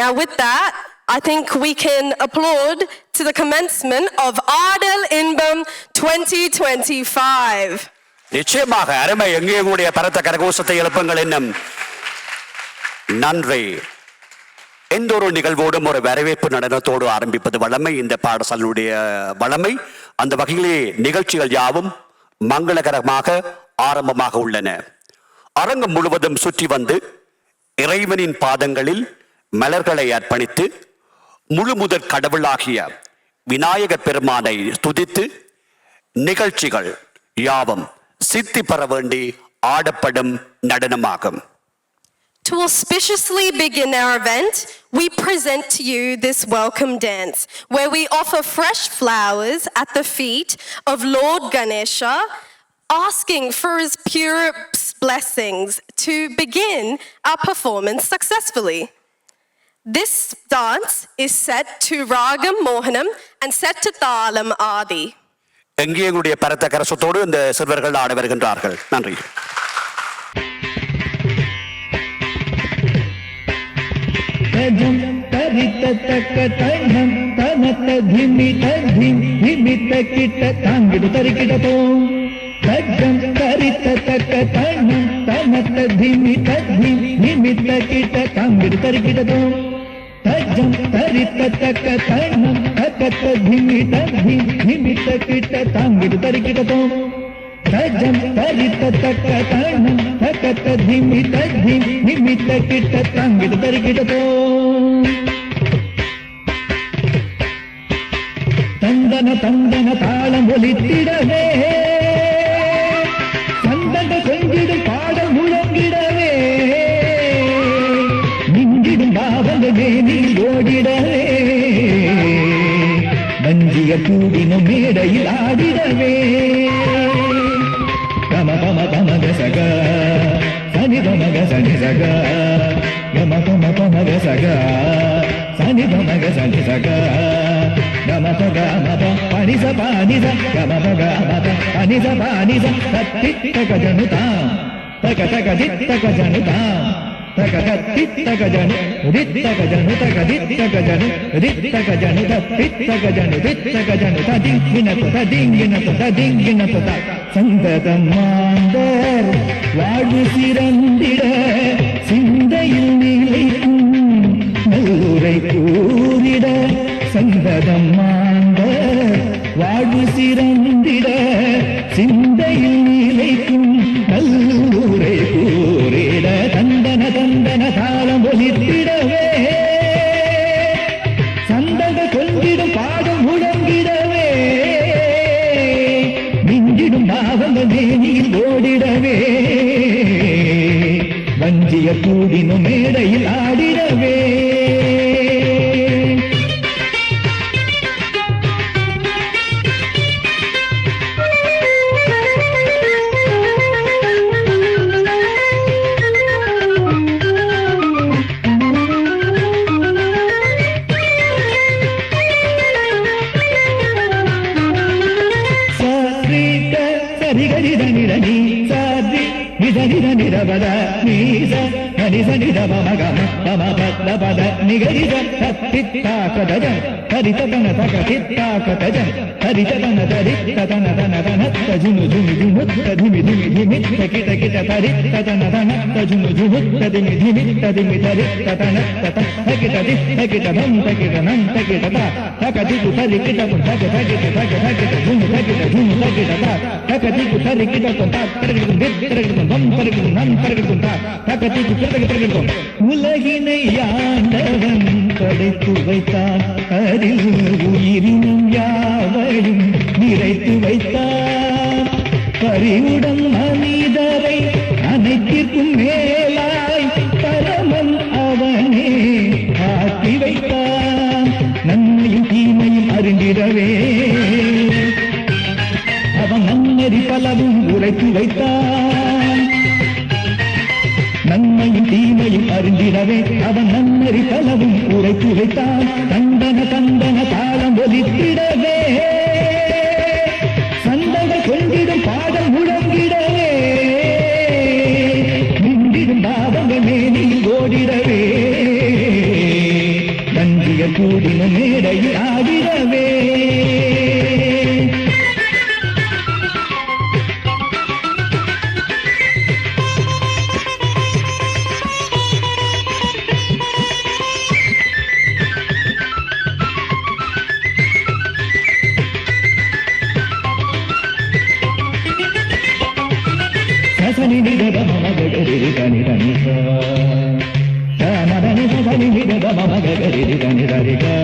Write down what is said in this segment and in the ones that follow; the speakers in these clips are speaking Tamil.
Now with that, I think we can applaud to the commencement of Adal Inbam 2025. நிச்சயமாக அருமை. எங்களுடைய பரத்த கரகோஷத்தை எழுப்புங்கள். இன்னும் நன்றி. எந்த ஒரு நிகழ்வோடும் ஒரு வரவேற்பு நடனத்தோடு ஆரம்பிப்பது வழமை, இந்த பாடசாலையுடைய வழமை. அந்த வகையிலே நிகழ்ச்சிகள் யாவும் மங்களகரமாக ஆரம்பமாக உள்ளன. அரங்கம் முழுவதும் சுற்றி வந்து இறைவனின் பாதங்களில் மலர்களை அர்ப்பணித்து முழு முதற் கடவுளாகிய விநாயகர் பெருமானை துதித்து நிகழ்ச்சிகள் யாவும் சித்தி பெற வேண்டி ஆடப்படும் நடனமாகும். To auspiciously begin our event, we present to you this welcome dance, where we offer fresh flowers at the feet of Lord Ganesha, asking for his pure blessings to begin our performance successfully. This dance is set to Ragam Mohanam and set to Thalam Adi. எங்களுடைய பரத்த கரசத்தோடு இந்த சிறுவர்கள் ஆட வருகின்றார்கள். நன்றி. Tajam tarita taka tanam takata dhimita dhimita kita tangir tarikitato Tajam tarita taka tanam takata dhimita dhimita kita tangir tarikitato Tandana tandana taalam olitidave Sandana konjidu paadam mulangidave நீ ஓடிடவே வஞ்சிய கூடின மேடையில் ஆடிடவே கம கம கமக சக சனி கமக சனி சக கம கம கமக சக சனி கமக சனி சக கம பக மப பனிச பானிச கம பக மப பனிச பானிச தத்தி தக ஜனுதா தக தக தித்தக ஜனுதா Tagajanu, Rittagajanu, Tagaditagajanu, Rittagajanu, Rittagajanu, Rittagajanu, Tadinginato, Sangadamandar, Vadu Sirandida, Sindayil Nilaykum, Nalurai Kurida, Sangadamandar, Vadu Sirandida, Sindayil Nilaykum, Nalurai Kurida, தந்தன தாளம் ஒலித்திடவே சந்தக கொண்டிடும் பாடம் முழங்கிடவே மிஞ்சிடும் பாவங்கள் மேனியில் ஓடிடவே வஞ்சிய கூடினும் மேடையில் ஆடிடவே நிரவத நீச நனிச நிரவ மகம பம பத்ல பத நிகரித தத்தித்தாகதஜ தரிததன தகதித்தாகதஜ தரிததன தரிததன தன தன தஜுனு ஜுனு ஜுனு ததிமி திமி திமி தகித கித தரிததன தன தஜுனு ஜுனு ததிமி திமி ததிமி தரிததன தத தகித திஸ் தகித தம் தகித நம் தகித த தகதிகு தரிகித குன் தக தகித தக தகித ஜுனு தகித ஜுனு தகித த தகதிகு தரிகித குன் த தரிகித திஸ் தரிகித தம் தரிகித நம் தரிகித த தகதிகு தரிகித உலகினை ஆண்டவன் படைத்து வைத்தான் அதில் உயிரினும் யாவையும் நிறைத்து வைத்தான் பரிவுடன் மனிதரை அனைத்திற்கும் மேலாய் பரமன் அவனே ஆட்டி வைத்தான் நன்மையும் தீமையும் அறிந்திடவே அவன் நன்னறி பலவும் உரைத்து வைத்தான் நன்மையும் தீமையும் அறிந்திடவே அவன் நன்னறி பலவும் உரைத்து வைத்தான் தந்தன தந்தன தாளம் ஒலித்திடவே சந்தக கொண்டிடும் பாடல் முழங்கிடவே மிண்டிடும் பாவங்கள் மேனில் ஓடிடவே నిద మమ గరి దని దని సా మదని సని నిద మమ గరి దని దని గా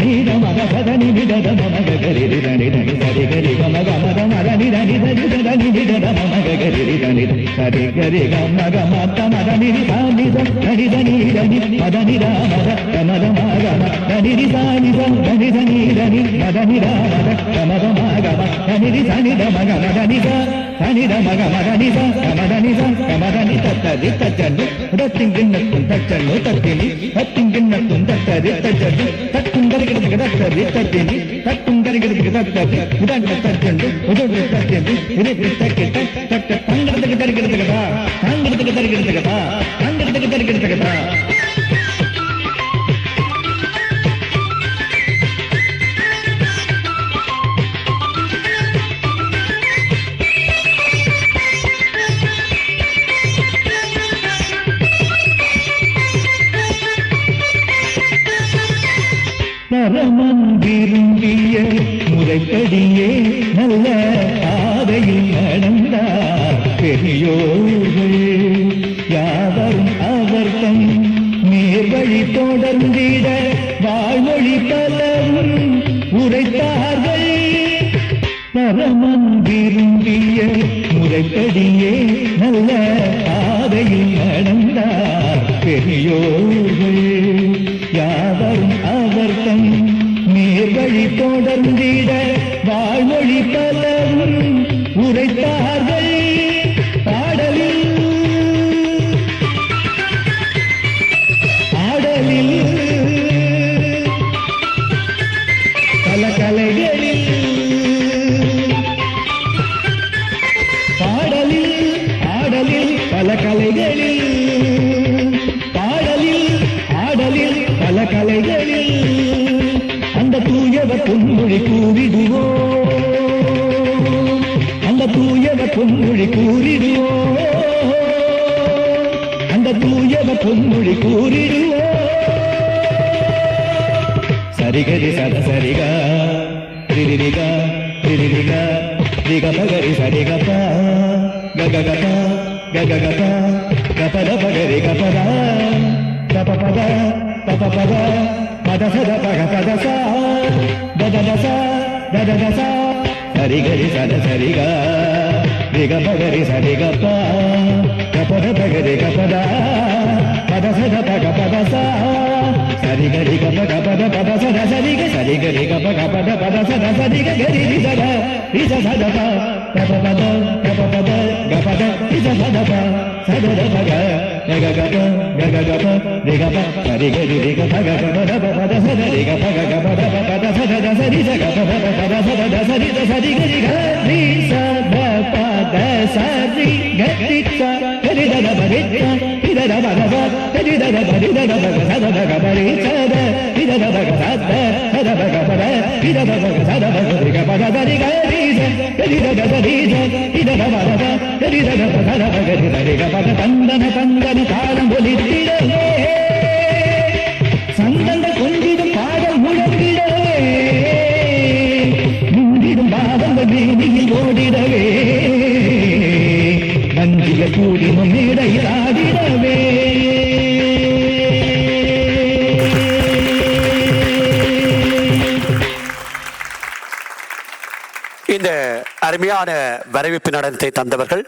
నిద మమ సని నిద మమ గరి దని దని సరి గరి మమ మద మదని దని దని దని నిద మమ గరి దని సరి గరి గమ గమ మదని దని దని దని దని మదని మద మద మగమ దని దని దని దని దని మదని మద మద మగమ దని దని మగ మదని దని మగ మదని మదని మదని తత్తది తచ్చను రత్తింగిన్నకు తచ్చను తత్తిని రత్తింగిన్నకు తత్తది తచ్చను తత్తుంగరిగిరికి తత్తది తత్తిని తత్తుంగరిగిరికి తత్తది ఉదంట తచ్చను ఉదంట తచ్చను ఇది తక్కిట తట్ట పంగడకి తరిగిరికి కదా పంగడకి తరిగిరికి కదా పంగడకి తరిగిరికి కదా பரமன் விரும்பிய முறைப்படியே நல்ல பாதையில் நடந்தார் பெரியோர்கள் யாவரும் அவர்தம் நேர்வழி தொடர்ந்திட வாழ்மொழி பலவும் உரைத்தார்கள் பரமன் விரும்பிய முறைப்படியே நல்ல பாதையில் நடந்தார் பெரியோர்கள் யாவரும் அவர்தம் நேர்வழி தொடர்ந்திட வாழ்மொழி பலவும் உரைத்தார்கள் பாடலில் பல கலைகளில் ஆடலில் பல கலைகளில் ஆடலில் பல கலைகளில் அந்த தூயவர் பொன்மொழி கூறிடுவோம் அந்த தூயவர் பொன்மொழி கூறிடுவோம் அந்த தூயவர் பொன்மொழி கூறிடுவோம் சரிகரி சத சரிகா திரிரிகா திரிரிகா ரிக பகரி சரிகப கககப கககப கபத பகரி கபத பபபத பபபத பதசத பகபதச தததச தததச சரிகரி சத சரிகா ரிக பகரி சரிகப கபத பகரி கபத பதசத பகபதச சரிகரி கப கபத பதசத சரிக சரிகரி கப கபத பதசத சரிக கரி ரிசத ரிசதப பபபத பபபத கபத ரிசதப சதத பக கககப கககப ரிகப சரிகரி ரிக பக கபத பதசத ரிக பக கபத பதசத சரிக கபத பதசத சரித சரிகரி கரி சத பத சரி கரிச்ச கரிதத பரிச்ச இதத பதப கரிதத பரிதத பக சதத கபரி சத இதத பக சத சதத கபத இதத பக சத பக ரிக பத சரி கரிச கரிதத சரிச இதத பதப கரிதத பத பக ரிக பத தந்தன தந்தன தாளம் ஒலித்திடவே சந்தங்கள் கொஞ்சிடும் பாடல் முழங்கிடவே முந்திடும் பாதங்கள் வீதியில் ஓடிடவே வஞ்சிய கூடினும் மேடையில் ஆடிடவே இந்த அருமையான வரவேற்பு நடனத்தை தந்தவர்கள்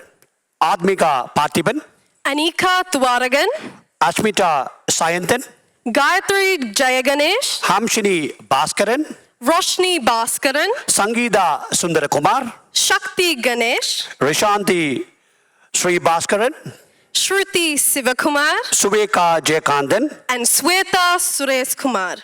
Athmika Parthiban, Anika Twaragan, Asmita Sayanthan, Gayatri Jayaganesh, ஹம்ஷினி Bhaskaran, Roshni Bhaskaran, Sangeetha Sundarakumar, Shakti Ganesh, Rishanthi Sri Bhaskaran, Shruti Sivakumar, Suvega Jayakanthan, and Sweta Suresh Kumar.